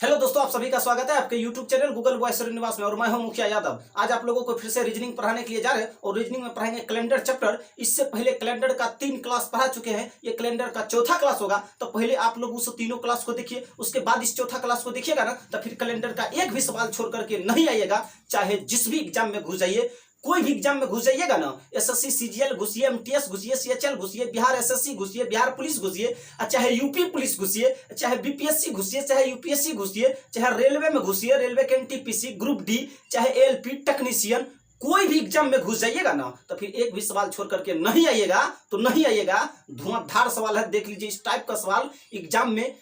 Hello दोस्तों, आप सभी का स्वागत है आपके YouTube channel Google boy Srinivas में और मैं हूं मुखिया यादव। आज आप लोगों को फिर से रीजनिंग पढ़ाने के लिए जा रहे हैं और रीजनिंग में पढ़ाएंगे कैलेंडर चैप्टर। इससे पहले कैलेंडर का 3 क्लास पढ़ा चुके हैं, ये कैलेंडर का चौथा क्लास होगा। तो पहले आप लोग उस तीनों क्लास को देखिए, उसके बाद इस चौथा क्लास को देखिएगा ना, तो फिर कैलेंडर का एक भी सवाल छोड़ करके नहीं आइएगा। चाहे जिस भी एग्जाम में घुस जाइए, कोई भी एग्जाम में घुस जाइएगा ना, एसएससी सीजीएल घुसिए, एमटीएस घुसिए, सीएचएल घुसिए, बिहार एसएससी घुसिए, बिहार पुलिस घुसिए, चाहे यूपी पुलिस घुसिए, चाहे बीपीएससी घुसिए, चाहे यूपीएससी घुसिए, चाहे रेलवे में घुसिए, रेलवे के एनटीपीसी, ग्रुप डी, चाहे एएलपी टेक्नीशियन, कोई भी एग्जाम में घुस जाइएगा ना, तो फिर एक भी सवाल छोड़ करके नहीं आइएगा। तो नहीं आइएगा, धुआंधार सवाल है। देख लीजिए, इस टाइप का सवाल एग्जाम में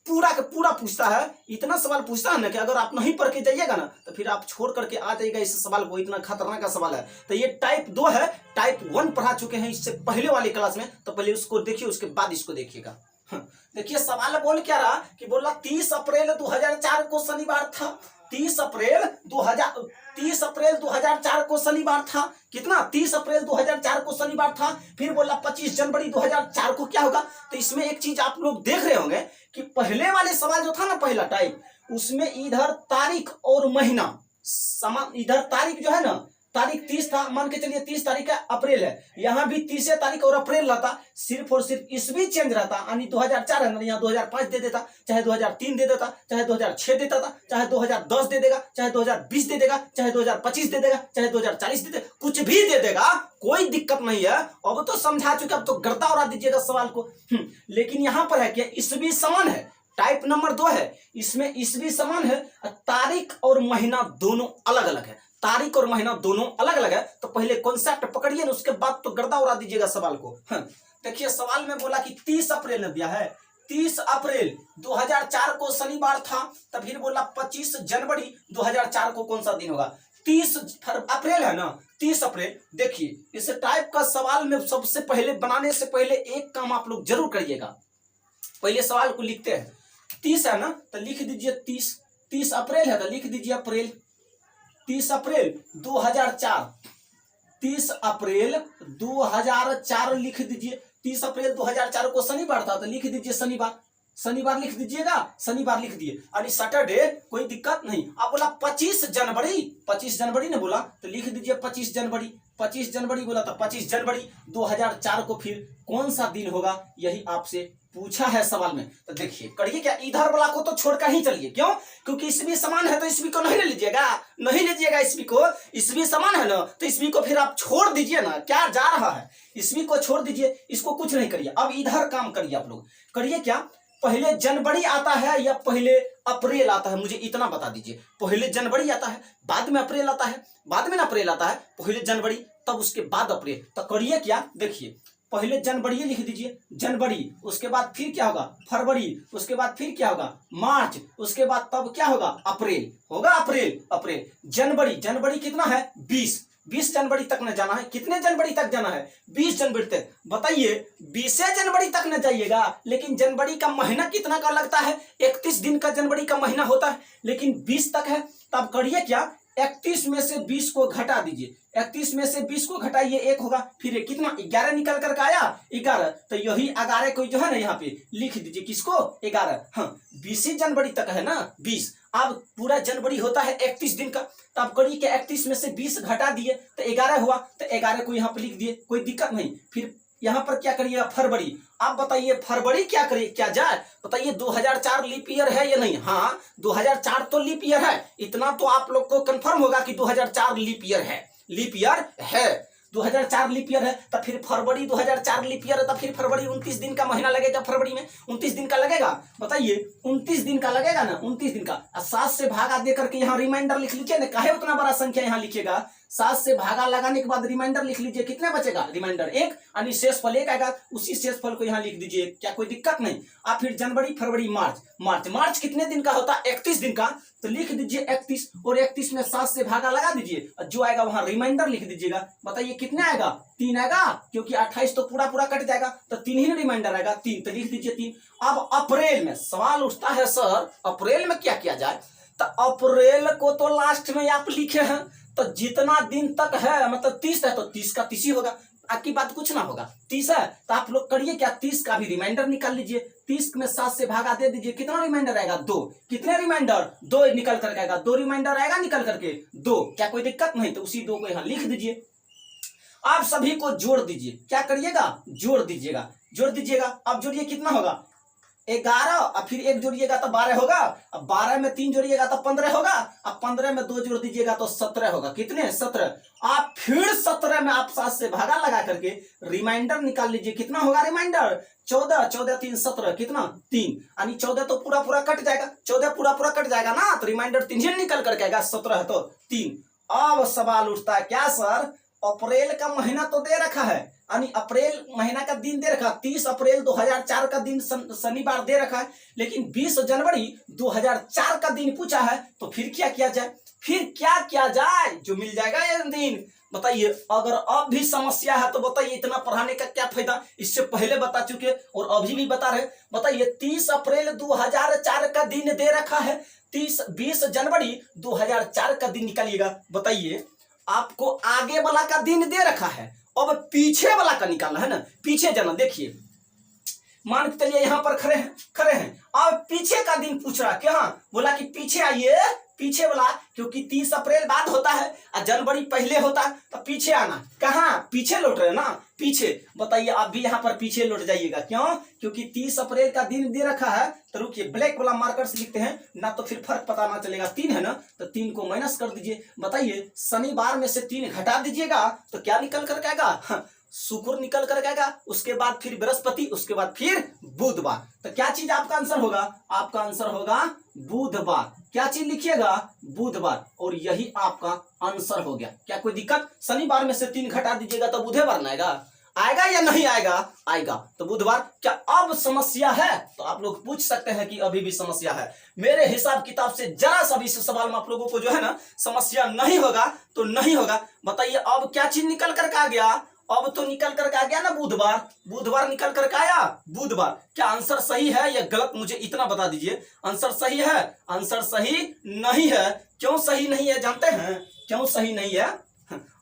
पूरा का पूरा पूछता है। इतना सवाल पूछता है ना कि अगर आप नहीं पढ़ के जाइएगा ना, तो फिर आप छोड़ करके आ जाइएगा इस सवाल को। इतना खतरनाक का सवाल है। तो ये टाइप 2 है, टाइप 1 पढ़ा चुके हैं इससे पहले वाली क्लास में। तो पहले उसको देखिए, उसके बाद इसको देखिएगा। देखिए सवाल बोल क्या रहा कि बोला 30 अप्रैल 2004 को शनिवार था। 30 अप्रैल 2004 को शनिवार था। कितना? 30 अप्रैल 2004 को शनिवार था। फिर बोला 25 जनवरी 2004 को क्या होगा। तो इसमें एक चीज आप लोग देख रहे होंगे कि पहले वाले सवाल जो था ना, पहला टाइप, उसमें इधर तारीख और महीना समान, इधर तारीख जो है ना, तारीख 30 था, मान के चलिए 30 तारीख है, अप्रैल है। यहाँ भी 30 तारीख और अप्रैल रहता, सिर्फ और सिर्फ ईस्वी चेंज रहता। यानी 2004 है ना, यहाँ 2005 दे देता, चाहे 2003 दे देता, चाहे 2006 देता था, चाहे 2010 दे देगा, चाहे 2020 दे देगा, चाहे 2025 दे देगा, चाहे 2040 दे देगा, कुछ भी दे देगा, कोई दिक्कत नहीं है। अब तो समझा चुके, अब तो गर्दा उड़ा दीजिएगा सवाल को। लेकिन यहाँ पर है कि ईस्वी समान है, टाइप नंबर 2 है, इसमें ईस्वी समान है, तारीख और महीना दोनों अलग अलग है। तारीख और महीना दोनों अलग अलग है। तो पहले कॉन्सेप्ट पकड़िए ना, उसके बाद तो गर्दा उड़ा दीजिएगा सवाल को। देखिए सवाल में बोला कि 30 अप्रैल में दिया है, 30 अप्रैल 2004 को शनिवार था। तो फिर बोला 25 जनवरी 2004 को कौन सा दिन होगा। 30 अप्रैल है ना, 30 अप्रैल। देखिए इस टाइप का सवाल में सबसे पहले बनाने से पहले एक काम आप लोग जरूर करिएगा। पहले सवाल को लिखते हैं, 30 है ना, तो लिख दीजिए 30। 30 अप्रैल है तो लिख दीजिए अप्रैल। 30 अप्रैल 2004, 30 अप्रैल 2004 लिख दीजिए। 30 अप्रैल 2004 को शनिवार था तो लिख दीजिए शनिवार। शनिवार लिख दीजिएगा, शनिवार लिख दिए। यानी सैटरडे, कोई दिक्कत नहीं। आप बोला 25 जनवरी, 25 जनवरी ने बोला तो लिख दीजिए 25 जनवरी। 25 जनवरी बोला तो 25 जनवरी 2004 को फिर कौन सा दिन होगा, यही आपसे पूछा है सवाल में। तो देखिए करिए क्या, इधर वाला को तो छोड़कर ही चलिए। क्यों? क्योंकि ईस्वी समान है तो ईस्वी को नहीं ले लीजिएगा, नहीं लीजिएगा ईस्वी को। ईस्वी समान है ना, तो ईस्वी को फिर आप छोड़ दीजिए ना, क्या जा रहा है, ईस्वी को छोड़ दीजिए, इसको कुछ नहीं करिए। अब इधर काम करिए आप लोग। करिए क्या, पहले जनवरी आता है या पहले अप्रैल आता है, मुझे इतना बता दीजिए। पहले जनवरी आता है, बाद में अप्रैल आता है, बाद में ना अप्रैल आता है, पहले जनवरी तब उसके बाद अप्रैल। तो करिए क्या, देखिए पहले जनवरी लिख दीजिए, जनवरी, उसके बाद फिर क्या होगा फरवरी, उसके बाद फिर क्या होगा मार्च, उसके बाद तब क्या होगा अप्रैल होगा, अप्रैल अप्रैल जनवरी। जनवरी कितना है 20 जनवरी तक न जाना है। कितने जनवरी तक जाना है 20 जनवरी तक। बताइए 20 जनवरी तक न जाइएगा, लेकिन जनवरी का महीना कितना का लगता है, 31 दिन का जनवरी का महीना होता है, लेकिन 20 तक है। तब करिए क्या, 31 में से 20 को घटा दीजिए। 31 में से 20 को घटाइए, 1 होगा। फिर कितना 11 निकल कर आया 11। तो यही 11 को जो है ना यहाँ पे लिख दीजिए, किसको 11। हाँ 20 जनवरी तक है ना 20। अब पूरा जनवरी होता है 31 दिन का। तब करिए कि 31 में से 20 घटा दिए तो 11 हुआ। तो 11 को यहाँ पे लिख दिए, कोई दिक्कत नहीं। फिर यहाँ पर क्या करिएगा फरवरी। आप बताइए फरवरी क्या करिए, क्या जाए, बताइए 2004 लीप ईयर है या नहीं। हाँ 2004 तो लीप ईयर है, इतना तो आप लोग को कंफर्म होगा कि 2004 लीप ईयर है, लीप ईयर है, 2004 लीप ईयर है। तो फिर फरवरी 2004 लीप ईयर है, तो फिर फरवरी 29 दिन का महीना लगेगा। फरवरी में 29 दिन का लगेगा, बताइए 29 दिन का लगेगा ना, 29 दिन का। 7 से भागा दे करके यहाँ रिमाइंडर लिख लीजिए ना, काहे उतना बड़ा संख्या यहाँ लिखिएगा। 7 से भागा लगाने के बाद रिमाइंडर लिख लीजिए, कितना बचेगा रिमाइंडर 1, यानी शेषफल 1 आएगा। उसी शेषफल को यहाँ लिख दीजिए, क्या कोई दिक्कत नहीं। आप फिर जनवरी फरवरी मार्च कितने दिन का होता है 31 दिन का। तो लिख दीजिए 31, और 31 में 7 से भागा लगा दीजिए, जो आएगा वहां रिमाइंडर लिख दीजिएगा। बताइए कितने आएगा 3 आएगा, क्योंकि 28 तो पूरा पूरा कट जाएगा, तो 3 ही रिमाइंडर आएगा 3। तो लिख दीजिए 3। अब अप्रैल में सवाल उठता है, सर अप्रैल में क्या किया जाए। तो अप्रैल को तो लास्ट में आप लिखे हैं, तो जितना दिन तक है मतलब 30 है तो 30 का 30 ही होगा। आपकी बात कुछ ना होगा। 30 है तो आप लोग करिए क्या, 30 का भी रिमाइंडर निकाल लीजिए। 30 में 7 से भागा दे दीजिए, कितना रिमाइंडर आएगा 2। कितने रिमाइंडर 2 निकल करके आएगा, 2 रिमाइंडर आएगा निकल करके 2। क्या कोई दिक्कत नहीं, तो उसी 2 को यहाँ लिख दीजिए। आप सभी को जोड़ दीजिए, क्या करिएगा जोड़ दीजिएगा, जोड़ दीजिएगा। अब जोड़िए कितना होगा 11 और फिर 1 जोड़िएगा तो 12 होगा। अब 12 में 3 जोड़िएगा तो 15 होगा। अब 15 में 2 जोड़ दीजिएगा तो 17 होगा। कितने 17। आप फिर 17 में आप 7 से भागा लगा करके रिमाइंडर निकाल लीजिए, कितना होगा रिमाइंडर 14। 14 3 17 कितना 3, यानी 14 तो पूरा पूरा कट जाएगा, 14 पूरा पूरा कट जाएगा ना, तो रिमाइंडर 3 ही निकल करके आएगा, 17 है तो 3। अब सवाल उठता है क्या सर, अप्रैल का महीना तो दे रखा है, यानी अप्रैल महीना का दिन दे रखा 30 अप्रैल 2004 का दिन शनिवार दे रखा है, लेकिन 20 जनवरी 2004 का दिन पूछा है, तो फिर क्या किया जाए, फिर क्या किया जाए जो मिल जाएगा ये दिन, बताइए। अगर अब भी समस्या है तो बताइए इतना पढ़ाने का क्या फायदा, इससे पहले बता चुके और अभी भी बता रहे। बताइए 30 अप्रैल 2004 का दिन दे रखा है, 20 जनवरी 2004 का दिन निकालिएगा। बताइए आपको आगे वाला का दिन दे रखा है, अब पीछे वाला का निकालना है ना, पीछे जाना। देखिए मान के चलिए यहाँ पर खड़े हैं, अब पीछे का दिन पूछ रहा, क्या बोला कि पीछे आइए, पीछे वाला, क्योंकि 30 अप्रैल बाद होता है और जनवरी पहले होता है, तो पीछे आना। कहाँ पीछे लौट रहे ना, पीछे। बताइए आप भी यहाँ पर पीछे लौट जाइएगा, क्यों, क्योंकि 30 अप्रैल का दिन दे रखा है। तो रुकिए ब्लैक वाला मार्कर से लिखते हैं ना, तो फिर फर्क पता ना चलेगा। 3 है ना, तो 3 को माइनस कर दीजिए। बताइए शनिवार में से 3 घटा दीजिएगा तो क्या निकल कर आएगा, शुक्र निकल कर आएगा, उसके बाद फिर बृहस्पति, उसके बाद फिर बुधवार। तो क्या चीज आपका आंसर होगा, आपका आंसर होगा बुधवार। क्या चीज लिखिएगा बुधवार, और यही आपका आंसर हो गया। क्या कोई दिक्कत, शनिवार में से 3 घटा दीजिएगा तो बुधवार ना आएगा, आएगा या नहीं आएगा, आएगा तो बुधवार। क्या अब समस्या है, तो आप लोग पूछ सकते हैं कि अभी भी समस्या है। मेरे हिसाब किताब से जरा सा भी इस सवाल में आप लोगों को जो है ना समस्या नहीं होगा तो नहीं होगा। बताइए अब क्या चीज निकल कर आ गया, अब तो निकल कर आ गया ना बुधवार, बुधवार निकल कर आया बुधवार। क्या आंसर सही है या गलत, मुझे इतना बता दीजिए। आंसर सही है, आंसर सही नहीं है। क्यों सही नहीं है जानते हैं, क्यों सही नहीं है।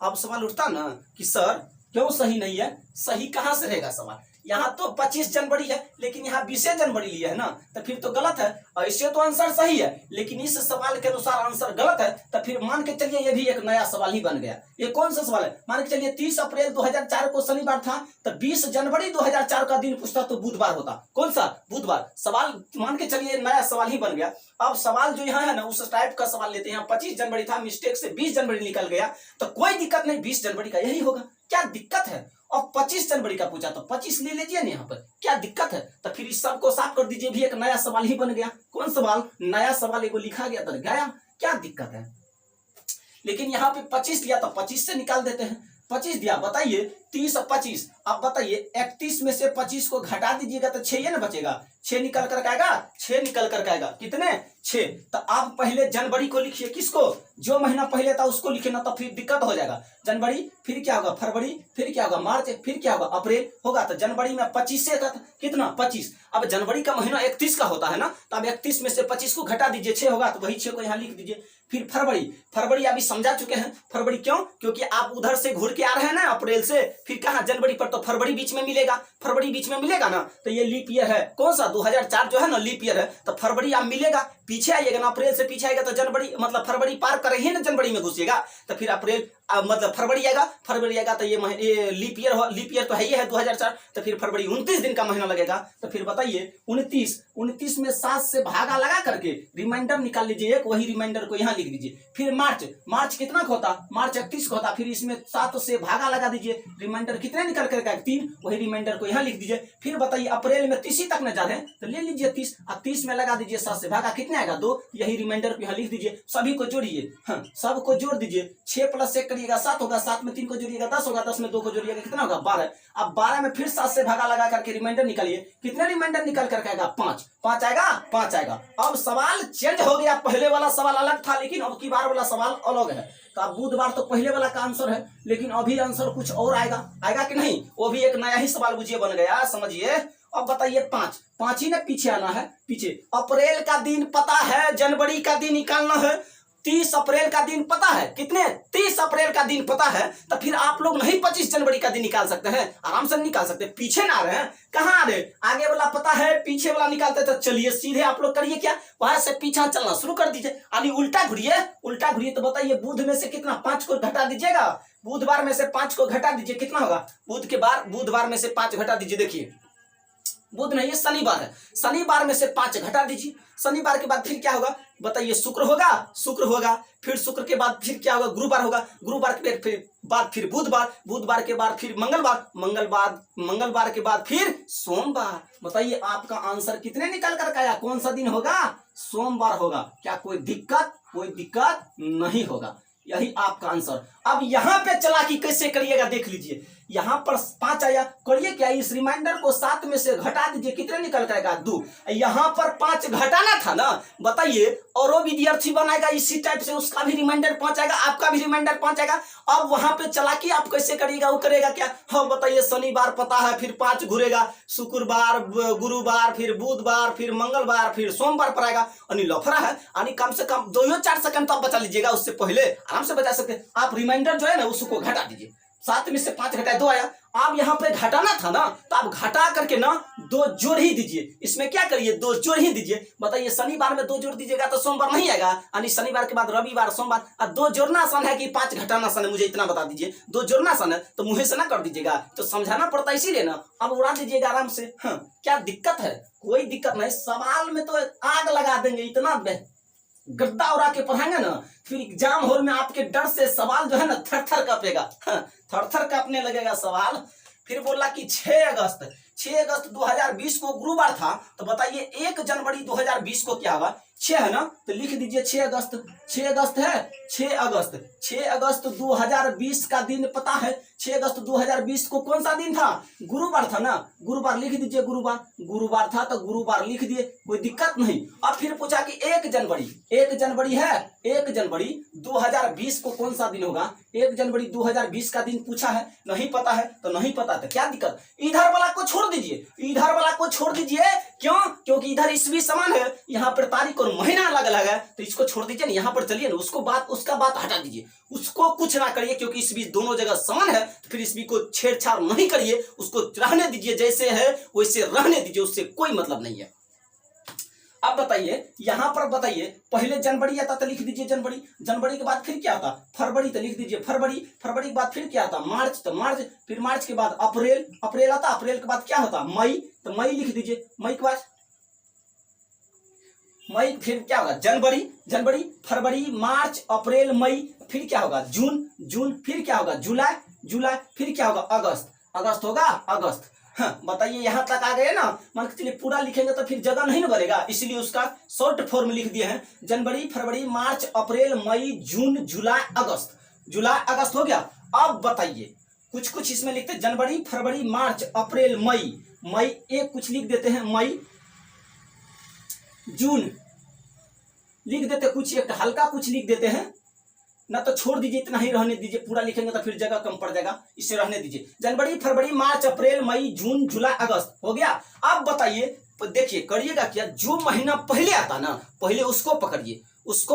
अब सवाल उठता ना कि सर क्यों सही नहीं है, सही कहां से रहेगा सवाल। यहाँ तो 25 जनवरी है लेकिन यहाँ 20 जनवरी लिया है ना, तो फिर तो गलत है। और इससे तो आंसर सही है, लेकिन इस सवाल के अनुसार आंसर गलत है। तो फिर मान के चलिए ये भी एक नया सवाल ही बन गया। ये कौन सा सवाल है, मान के चलिए 30 अप्रैल 2004 को शनिवार था, तो 20 जनवरी 2004 का दिन पूछता तो बुधवार होता। कौन सा, बुधवार। सवाल मान के चलिए नया सवाल ही बन गया। अब सवाल जो यहाँ है ना उस टाइप का सवाल लेते हैं। यहाँ 25 जनवरी था, मिस्टेक से 20 जनवरी निकल गया, तो कोई दिक्कत नहीं, 20 जनवरी का यही होगा। क्या दिक्कत है, और 25 जनवरी का पूछा तो 25 ले लीजिए ना, यहाँ पर क्या दिक्कत है। तो फिर इस सब को साफ कर दीजिए, भी एक नया सवाल ही बन गया। कौन सवाल, नया सवाल एगो लिखा गया तो गया, क्या दिक्कत है। लेकिन यहाँ पे 25 दिया तो 25 से निकाल देते हैं। 25 दिया, बताइए 30 और 25, अब बताइए 31 में से 25 को घटा दीजिएगा तो 6 ना बचेगा, 6 निकल कर आएगा, 6 निकल कर आएगा, कितने 6। तो आप पहले जनवरी को लिखिए, किसको, जो महीना पहले था उसको लिखे ना, तो फिर दिक्कत हो जाएगा। जनवरी, फिर क्या होगा फरवरी, फिर क्या होगा मार्च, फिर क्या होगा अप्रैल होगा। तो जनवरी में 25 से कितना 25। अब जनवरी का महीना 31 का होता है ना, तो अब 31 में से 25 को घटा दीजिए, 6 होगा, तो वही 6 को यहाँ लिख दीजिए। फिर फरवरी, फरवरी अभी समझा चुके हैं। फरवरी क्यों, क्योंकि आप उधर से घूर के आ रहे हैं ना अप्रैल से, फिर कहा जनवरी पर, तो फरवरी बीच में मिलेगा, फरवरी बीच में मिलेगा ना, तो ये लीप ईयर है। कौन सा 2004 जो है ना लीप ईयर है, तो फरवरी आप मिलेगा। पीछे आइएगा ना, अप्रैल से पीछे आएगा तो जनवरी, मतलब फरवरी पार करे ही ना, जनवरी में घुसिएगा तो फिर अप्रैल मतलब फरवरी आएगा, फरवरी आएगा तो ये लीप ईयर तो है ही है 2004, तो फिर फरवरी 29 दिन का महीना लगेगा। तो फिर बताइए 29 में 7 से भागा लगा करके रिमाइंडर निकाल लीजिए एक, वही रिमाइंडर को यहाँ लिख दीजिए। फिर मार्च कितना का होता, मार्च 31 का होता, फिर इसमें 7 से भागा लगा दीजिए, रिमाइंडर कितने निकल कर 3, वही रिमाइंडर को यहाँ लिख दीजिए। फिर बताइए अप्रैल में 30 तक न जा रहे हैं तो ले लीजिए 30, और 30 में लगा दीजिए 7 से भागा, कितने आएगा 2, यही रिमाइंडर को यहाँ लिख दीजिए। सभी को जोड़िए, हाँ सबको जोड़ दीजिए, 6 + 1 करिएगा 7 होगा, 7 में 3 को जोड़िएगा 10 होगा, 10 में 2 को जोड़िएगा कितना होगा 12। अब 12 में फिर 7 से भागा लगा करके रिमाइंडर निकालिए, कितने रिमाइंडर निकल कर आएगा 5, 5 आएगा, 5 आएगा। अब सवाल चेंज हो गया, पहले वाला सवाल अलग था लेकिन अब की बार वाला सवाल अलग है। तो अब बुधवार तो पहले वाला का आंसर है, लेकिन अभी आंसर कुछ और आएगा, आएगा कि नहीं, वो भी एक नया ही सवाल बुझिए बन गया, समझिए। अब बताइए 5 ही ना पीछे आना है, पीछे अप्रैल का दिन पता है, जनवरी का दिन निकालना है, 30 अप्रैल का दिन पता है कितने, 30 अप्रैल का दिन पता है, तो फिर आप लोग नहीं 25 जनवरी का दिन निकाल सकते हैं, आराम से निकाल सकते हैं। पीछे ना आ रहे हैं, कहाँ आ रहे, आगे वाला पता है पीछे वाला निकालते, तो चलिए सीधे आप लोग करिए क्या, वहां से पीछा चलना शुरू कर दीजिए, यानी उल्टा घुरिए, उल्टा घुरिए। तो बताइए बुध में से कितना, 5 को घटा दीजिएगा, बुधवार में से 5 को घटा दीजिए, कितना होगा, बुधवार में से 5 घटा दीजिए। देखिए बुध नहीं, ये शनिवार है, शनिवार में से 5 घटा दीजिए। शनिवार के बाद फिर क्या होगा बताइए, शुक्र होगा, फिर शुक्र के बाद फिर क्या होगा, गुरुवार होगा, गुरुवार के बाद फिर बुधवार, बुधवार के बाद फिर मंगलवार के बाद फिर सोमवार। बताइए आपका आंसर कितने निकल कर आया, कौन सा दिन होगा, सोमवार होगा। क्या कोई दिक्कत नहीं होगा, यही आपका आंसर। अब यहाँ पे चालाकी कैसे करिएगा देख लीजिए, यहाँ पर 5 आया, करिए क्या, इस रिमाइंडर को 7 में से घटा दीजिए, कितने निकल करेगा, 2। यहाँ पर 5 घटाना था ना, बताइए, और वो विद्यार्थी बनाएगा इसी टाइप से, उसका भी रिमाइंडर 5 आएगा, आपका भी रिमाइंडर 5 आएगा। अब वहां पे चालाकी आप कैसे करिएगा, वो करेगा क्या, हाँ बताइए, शनिवार पता है, फिर 5 घुरेगा, शुक्रवार, गुरुवार, फिर बुधवार, फिर मंगलवार, फिर सोमवार पर आएगा। यानी लफड़ा है, यानी कम से कम 2-4 सेकंड तो आप बचा लीजिएगा, उससे पहले आराम से बचा सकते। आप रिमाइंडर जो है ना उसको घटा दीजिए, 7 में से 5 घटाए 2 आया। आप यहाँ पे घटाना था ना, तो आप घटा करके ना 2 जोड़ ही दीजिए, इसमें क्या करिए, 2 जोड़ ही दीजिए। बताइए शनिवार में 2 जोड़ दीजिएगा तो सोमवार नहीं आएगा, यानी शनिवार के बाद रविवार, सोमवार। और 2 जोड़ना आसान है कि 5 घटाना आसान है, मुझे इतना बता दीजिए। 2 जोड़ना आसान है तो मुंह से ना कर दीजिएगा, तो समझाना पड़ता है इसीलिए ना। अब उड़ा दीजिएगा आराम से, हाँ क्या दिक्कत है, कोई दिक्कत नहीं। सवाल में तो आग लगा देंगे, इतना गद्दा उड़ा के पढ़ाएंगे ना, फिर एग्जाम हॉल में आपके डर से सवाल जो है ना थर थर कांपेगा, थर थर कांपने लगेगा सवाल। फिर बोला कि 6 अगस्त 2020 को गुरुवार था, तो बताइए 1 जनवरी 2020 को क्या होगा, 6 है ना, तो लिख दीजिए 6 अगस्त है, 6 अगस्त 2020 का दिन पता है। 6 अगस्त 2020 को कौन सा दिन था, गुरुवार था ना, गुरुवार लिख दीजिए, गुरुवार था तो गुरुवार लिख दिए, कोई दिक्कत नहीं। अब फिर पूछा कि 1 जनवरी है, 1 जनवरी 2020 को कौन सा दिन होगा, 1 जनवरी 2020 का दिन पूछा है, नहीं पता है तो नहीं पता, तो क्या दिक्कत, इधर वाला को छोड़ दीजिए, क्यों, क्योंकि इधर ईस्वी समान है, यहाँ पर तारीख और महीना अलग अलग है, तो इसको छोड़ दीजिए ना, यहाँ पर चलिए ना, उसका बात हटा दीजिए, उसको कुछ ना करिए, क्योंकि ईस्वी दोनों जगह समान है, तो फिर ईस्वी को छेड़छाड़ नहीं करिए, उसको रहने दीजिए, जैसे है वैसे रहने दीजिए, उससे कोई मतलब नहीं है। अब बताइए, यहाँ पर बताइए, पहले जनवरी आता तो लिख दीजिए जनवरी के बाद फिर क्या आता, फरवरी, तो लिख दीजिए फरवरी के बाद फिर क्या आता, मार्च, तो मार्च, फिर मार्च के बाद अप्रैल आता, अप्रैल के बाद क्या होता, मई, तो मई लिख दीजिए, मई के बाद मई, फिर क्या होगा, जनवरी, फरवरी, मार्च, अप्रैल, मई, फिर क्या होगा, जून, फिर क्या होगा, जुलाई, फिर क्या होगा, अगस्त होगा, अगस्त। हाँ बताइए, यहाँ तक आ गए ना, मान के चलिए पूरा लिखेंगे तो फिर जगह नहीं ना बनेगा, इसलिए उसका शॉर्ट फॉर्म लिख दिए हैं, जनवरी, फरवरी, मार्च, अप्रैल, मई, जून, जुलाई, अगस्त हो गया। अब बताइए कुछ इसमें लिखते, जनवरी, फरवरी, मार्च, अप्रैल, मई, एक कुछ लिख देते हैं, मई, जून लिख देते, कुछ एक हल्का कुछ लिख देते हैं ना, तो छोड़ दीजिए, इतना ही रहने दीजिए, पूरा लिखेंगे तो फिर जगह कम पड़ जाएगा, इसे रहने दीजिए। जनवरी, फरवरी, मार्च, अप्रैल, मई, जून, जुलाई, अगस्त हो गया। अब बताइए, देखिए करिएगा क्या, जो महीना पहले आता ना, पहले उसको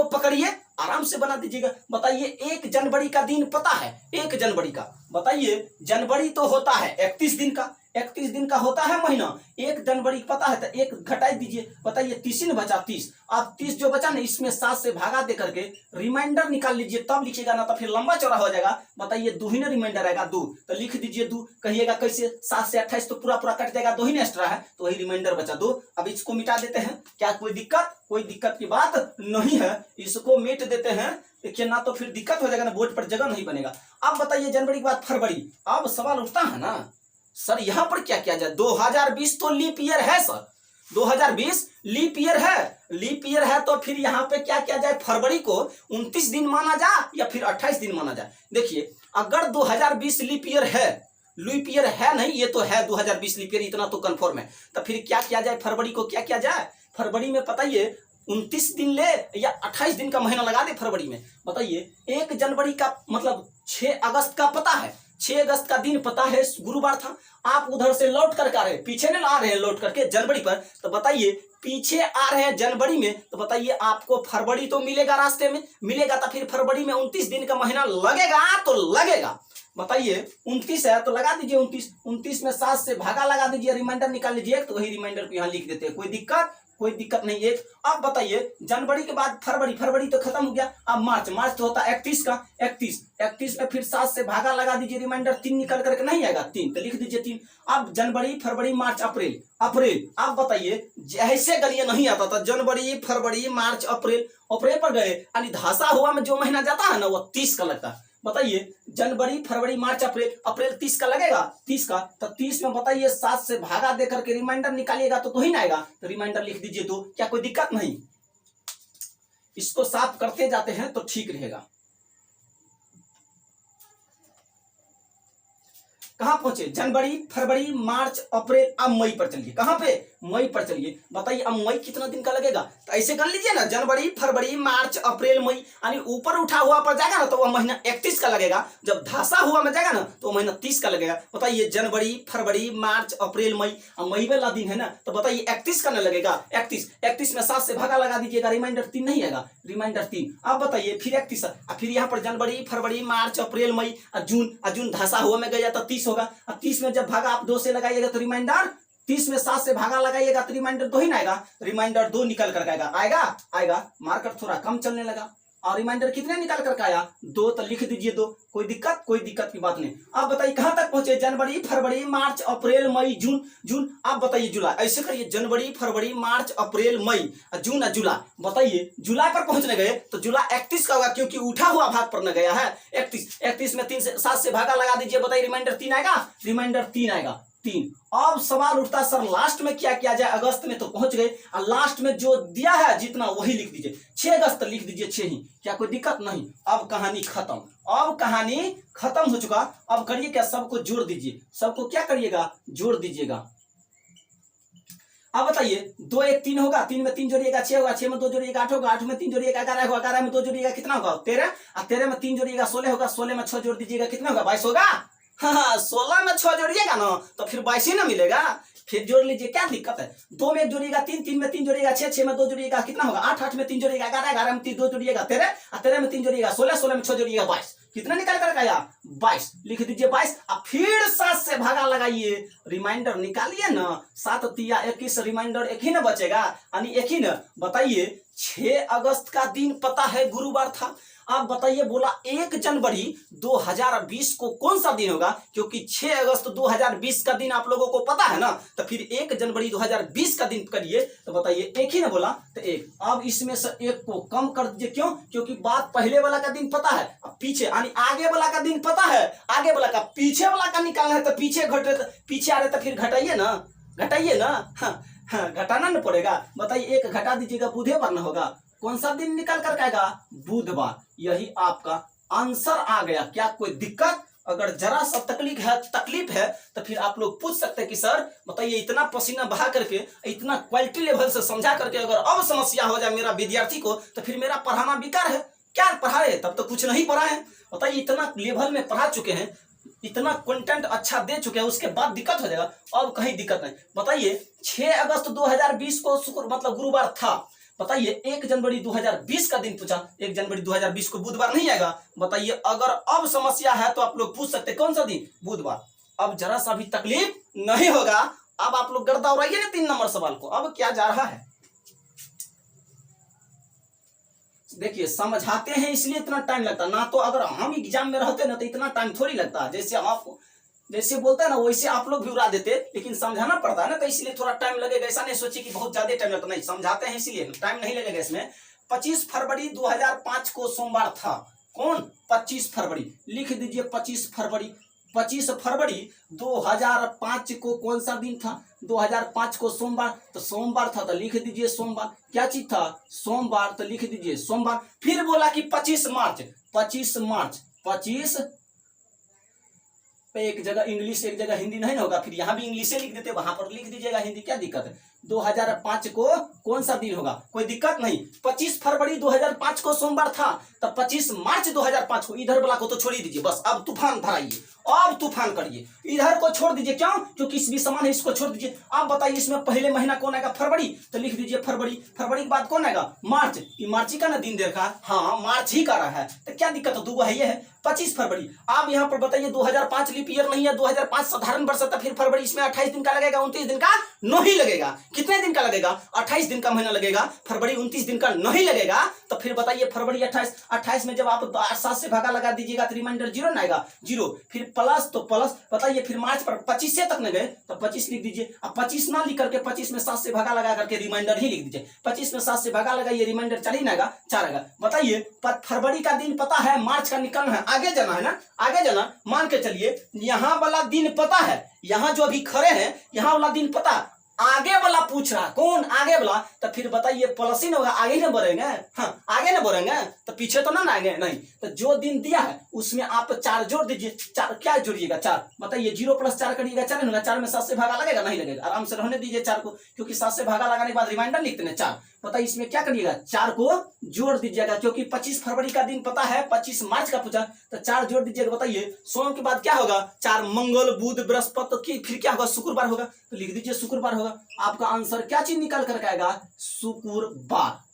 पकड़िए, आराम से बना दीजिएगा। बताइए 1 जनवरी का दिन पता है, 1 जनवरी का, बताइए जनवरी तो होता है 31 दिन का होता है महीना, 1 जनवरी पता है, तो 1 घटाई दीजिए, बताइए 30 बचा 30, अब 30 जो बचा ना, इसमें 7 से भागा दे करके रिमाइंडर निकाल लीजिए, तब लिखिएगा ना, तो फिर लंबा चौड़ा हो जाएगा। बताइए 2 ही ना रिमाइंडर आएगा, 2, तो लिख दीजिए 2, कहिएगा कैसे, 7 से 28 तो पूरा कट जाएगा, 2 ही ना एक्स्ट्रा है, तो वही रिमाइंडर बचा 2। अब इसको मिटा देते हैं, क्या कोई दिक्कत की बात नहीं है, इसको मिट देते हैं, देखिए ना, तो फिर दिक्कत हो जाएगा ना, बोर्ड पर जगह नहीं बनेगा। अब बताइए जनवरी के बाद फरवरी, अब सवाल उठता है ना, सर यहाँ पर क्या किया जाए, 2020 तो लीप ईयर है सर, 2020 लीप ईयर है, तो फिर यहाँ पे क्या किया जाए, फरवरी को 29 दिन माना जाए या फिर 28 दिन माना जाए। देखिए अगर 2020 लीप ईयर है नहीं, ये तो है 2020 लीप ईयर, इतना तो कंफर्म है, तो फिर क्या किया जाए, फरवरी को क्या किया जाए, फरवरी में बताइए 29 दिन ले या 28 दिन का महीना लगा दे फरवरी में। बताइए 1 जनवरी का मतलब 6 अगस्त का पता है, 6 अगस्त का दिन पता है गुरुवार था, आप उधर से लौट कर आ रहे हैं, पीछे नहीं आ रहे हैं लौट करके जनवरी पर, तो बताइए पीछे आ रहे हैं जनवरी में, तो बताइए आपको फरवरी तो मिलेगा, रास्ते में मिलेगा, तो फिर फरवरी में 29 दिन का महीना लगेगा तो लगेगा। बताइए 29 है तो लगा दीजिए 29 में 7 से भागा लगा दीजिए, रिमाइंडर निकाल लीजिए, तो वही रिमाइंडर को यहाँ लिख देते हैं, कोई दिक्कत नहीं है। अब बताइए जनवरी के बाद फरवरी तो खत्म हो गया, अब मार्च तो होता है 31 का, 31 में फिर 7 से भागा लगा दीजिए, रिमाइंडर 3 निकल करके नहीं आएगा, 3 तो लिख दीजिए 3। अब जनवरी फरवरी मार्च अप्रैल, अब बताइए जैसे गलिए नहीं आता था, जनवरी फरवरी मार्च अप्रैल पर गए, यानी धासा हुआ में जो महीना जाता है ना वो 30 का लगता है। बताइए जनवरी फरवरी मार्च अप्रैल 30 का लगेगा, 30 का, तो 30 में बताइए 7 से भागा दे करके रिमाइंडर निकालिएगा तो ही ना आएगा, तो रिमाइंडर लिख दीजिए 2, क्या कोई दिक्कत नहीं, इसको साफ करते जाते हैं तो ठीक रहेगा। कहां पहुंचे, जनवरी फरवरी मार्च अप्रैल, अब मई पर चलिए, कहां पे, मई पर चलिए। बताइए अब मई कितना दिन का लगेगा, तो ऐसे कर लीजिए ना, जनवरी फरवरी मार्च अप्रैल मई, यानी ऊपर उठा हुआ पर जाएगा ना तो वह महीना 31 का लगेगा, जब धासा हुआ में जाएगा ना तो महीना 30 का लगेगा। बताइए जनवरी फरवरी मार्च अप्रैल मई, अब मई वाला दिन है ना, तो बताइए 31 का ना लगेगा, 31 में 7 से भागा लगा दीजिएगा, रिमाइंडर 3 नहीं आएगा, रिमाइंडर 3। अब बताइए फिर 31, फिर यहाँ पर जनवरी फरवरी मार्च अप्रैल मई, जून धासा हुआ में गया तो 30 होगा, 30 में जब भागा आप 2 से लगाइएगा तो रिमाइंडर 30 में 7 से भागा लगाइएगा तो रिमाइंडर 2 ही ना आएगा, रिमाइंडर 2 निकल कर आएगा, मार्कर थोड़ा कम चलने लगा, और रिमाइंडर कितने निकल कर आया, 2, तो लिख दीजिए 2, कोई दिक्कत की बात नहीं। अब बताइए कहां तक पहुंचे, जनवरी फरवरी मार्च अप्रैल मई जून, अब बताइए जुलाई, ऐसे करिए जनवरी फरवरी मार्च अप्रैल मई जून जुलाई। बताइए जुलाई पर पहुंचने गए तो जुलाई 31 का होगा, क्योंकि उठा हुआ भाग पर न गया है, 31 में 3 से 7 से भागा लगा दीजिए, बताइए रिमाइंडर 3 आएगा, रिमाइंडर 3 आएगा, 3। अब सवाल उठता सर लास्ट में क्या किया जाए, अगस्त में तो पहुंच गए, और लास्ट में जो दिया है जितना वही लिख दीजिए, 6 अगस्त लिख दीजिए 6 ही, क्या कोई दिक्कत नहीं। अब कहानी खत्म हो चुका। अब करिए क्या, सबको जोड़ दीजिए, सबको क्या करिएगा, जोड़ दीजिएगा। अब बताइए 2 1 3 होगा, 3 में 3 जोड़िएगा 6 होगा, 6 में 2 जोड़िएगा 8 होगा, 8 में 3 जोड़िएगा 11 होगा, 11 में 2 जोड़िएगा कितना होगा, 13, और 13 में 3 जोड़िएगा 16 होगा, 16 में 6 जोड़ दीजिएगा कितना होगा, 22 होगा। हाँ 16 में 6 जोड़िएगा ना तो फिर 22 ही ना मिलेगा, फिर जोड़ लीजिए, क्या दिक्कत है, 2 में 1 जोड़िएगा 3, 3 में 3 जोड़िएगा 6, 6 में 2 जोड़िएगा कितना होगा, 8, 8 में 3 जोड़िएगा 11, 11 में 2 जोड़िएगा 13, और 13 में 3 जोड़िएगा 16, 16 में 6 जोड़िएगा 22, कितना निकल कर आया, 22, लिख दीजिए 22, अब फिर 7 से भागा लगाइए, रिमाइंडर निकालिए ना, 7 तिया 21, रिमाइंडर एक ही ना बचेगा, यानी एक ही ना। बताइए 6 अगस्त का दिन पता है गुरुवार था, आप बताइए बोला 1 जनवरी 2020 को कौन सा दिन होगा, क्योंकि 6 अगस्त 2020 का दिन आप लोगों को पता है ना, तो फिर 1 जनवरी 2020 का दिन करिए, तो बताइए एक ही ना बोला, तो 1। अब इसमें से 1 को कम कर दीजिए, क्यों, क्योंकि बात पहले वाला का दिन पता है, अब पीछे यानी आगे वाला का दिन पता है, आगे वाला का पीछे वाला का निकालना है, तो पीछे आ रहे तो फिर घटाइए ना, हाँ घटाना ना पड़ेगा। बताइए 1 घटा दीजिएगा, बुधवार ना होगा, कौन सा दिन निकल कर आएगा, बुधवार, यही आपका आंसर आ गया। क्या कोई दिक्कत, अगर जरा सा तकलीफ है तो फिर आप लोग पूछ सकते हैं कि सर बताइए इतना पसीना बहा करके, इतना क्वालिटी लेवल से समझा करके अगर अब समस्या हो जाए मेरा विद्यार्थी को, तो फिर मेरा पढ़ाना बेकार है, क्या पढ़ाए, तब तो कुछ नहीं पढ़ाए। बताइए इतना लेवल में पढ़ा चुके हैं, इतना कंटेंट अच्छा दे चुके हैं, उसके बाद दिक्कत हो जाएगा, अब कहीं दिक्कत नहीं। बताइए 6 अगस्त 2020 को गुरुवार था, बताइए 1 जनवरी 2020 का दिन पूछा, 1 जनवरी 2020 को बुधवार नहीं आएगा। बताइए अगर अब समस्या है तो आप लोग पूछ सकते कौन सा दिन, बुधवार। अब जरा सा भी तकलीफ नहीं होगा, अब आप लोग गर्दा उड़ाइए ना 3 नंबर सवाल को। अब क्या जा रहा है देखिए, समझाते हैं इसलिए इतना टाइम लगता ना, तो अगर हम एग्जाम में रहते ना तो इतना टाइम थोड़ी लगता, जैसे बोलते हैं ना वैसे आप लोग भी उड़ा देते, लेकिन समझाना पड़ता है ना, तो इसलिए थोड़ा टाइम लगेगा। ऐसा नहीं सोचिए कि बहुत ज्यादा टाइम लगता, नहीं, समझाते हैं इसलिए टाइम नहीं लगेगा इसमें। 25 फरवरी 2005 को सोमवार था, कौन, 25 फरवरी, लिख दीजिए 25 फरवरी। 25 फरवरी 2005 को कौन सा दिन था, 2005 को सोमवार, तो सोमवार था तो लिख दीजिए सोमवार। क्या चीज था, सोमवार, तो लिख दीजिए सोमवार। फिर बोला कि 25 मार्च, 25 एक जगह इंग्लिश एक जगह हिंदी नहीं होगा, फिर यहाँ भी इंग्लिश लिख देते, वहां पर लिख दीजिएगा हिंदी, क्या दिक्कत है। 2005 को कौन सा दिन होगा? कोई दिक्कत नहीं। 25 फरवरी 2005 को सोमवार था, तब 25 मार्च 2005 को, इधर वाला को तो छोड़ ही दीजिए बस। अब तूफान धराइए, अब तूफान करिए, इधर को छोड़ दीजिए। क्यों? क्योंकि इस भी समान है, इसको छोड़ दीजिए। आप बताइए इसमें पहले महीना कौन आएगा? फरवरी, तो लिख दीजिए फरवरी। फरवरी के बाद कौन आएगा? मार्च। ये मार्च ही का ना दिन देखा, हाँ मार्च ही का रहा है, तो क्या दिक्कत है? दूगो है, ये है 25 फरवरी। आप यहाँ पर बताइए 2005 लीप ईयर नहीं है, 2005 साधारण वर्ष है, फिर फरवरी इसमें 28 दिन का लगेगा, 29 दिन का नहीं लगेगा। कितने दिन का लगेगा? 28 दिन का महीना लगेगा। फरवरी 29 दिन का नहीं लगेगा, तो फिर बताइए फरवरी 28 में जब आप 7 से भागा लगा दीजिएगा तो रिमाइंडर 0 ना आएगा, 0। फिर प्लस, तो प्लस बताइए, फिर मार्च पर 25 से तक न गए तो 25 लिख दीजिए। अब 25 ना लिख करके 25 में 7 से भागा लगा करके रिमाइंडर ही लिख दीजिए। 25 में 7 से भागा लगाइए, रिमाइंडर 4 ही ना आएगा, 4 आएगा। बताइए फरवरी का दिन पता है, मार्च का निकलना है, आगे जाना है ना, आगे जाना। मान के चलिए यहाँ वाला दिन पता है, यहाँ जो अभी खड़े हैं यहाँ वाला दिन पता, आगे वाला पूछ रहा कौन? आगे वाला। तो फिर बताइए प्लस ही ना होगा, आगे ही ना बढ़ेंगे, हाँ आगे ना बढ़ेंगे, तो पीछे तो ना आएंगे, नहीं। तो जो दिन दिया है उसमें आप 4 जोड़ दीजिए। 4 क्या जोड़िएगा? 4। बताइए 0 + 4 करिएगा, 4 होगा। 4 में 7 से भागा लगेगा? नहीं लगेगा। आराम से रहने दीजिए 4 को, क्योंकि 7 से भागा लगाने के बाद रिमाइंडर लिखते हैं 4। बताइए इसमें क्या करिएगा? 4 को जोड़ दीजिएगा, क्योंकि 25 फरवरी का दिन पता है, 25 मार्च का पूछा, तो 4 जोड़ दीजिएगा। बताइए सोम के बाद क्या होगा? 4 मंगल बुध बृहस्पति, फिर क्या होगा? शुक्रवार होगा, तो लिख दीजिए शुक्रवार होगा। आपका आंसर क्या चीज निकल कर आएगा? शुक्रवार।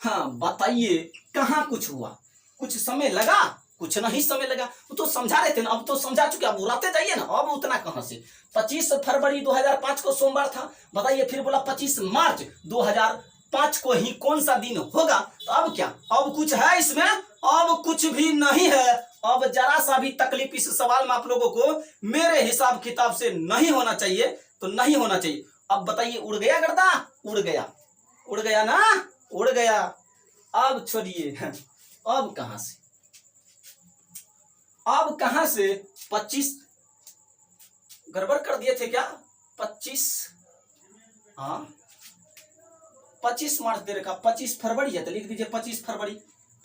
हाँ बताइए कहाँ कुछ हुआ? कुछ समय लगा? कुछ नहीं समय लगा, वो तो समझा रहे थे ना, अब तो समझा चुके, अब उड़ाते जाइए ना, अब उतना कहां से। 25 फरवरी 2005 को सोमवार था। बताइए फिर बोला 25 मार्च 2005 को ही कौन सा दिन होगा? तो अब क्या? अब कुछ है इसमें? अब कुछ भी नहीं है। अब जरा सा भी तकलीफ इस सवाल में आप लोगों को मेरे हिसाब किताब से नहीं होना चाहिए, तो नहीं होना चाहिए। अब बताइए उड़ गया गर्दा? उड़ गया, उड़ गया ना, उड़ गया। अब छोड़िए, अब कहां से, अब कहां से? 25 गड़बड़ कर दिए थे क्या? 25, हाँ 25 मार्च दे रखा, 25 फरवरी है, तो लिख दीजिए 25 फरवरी।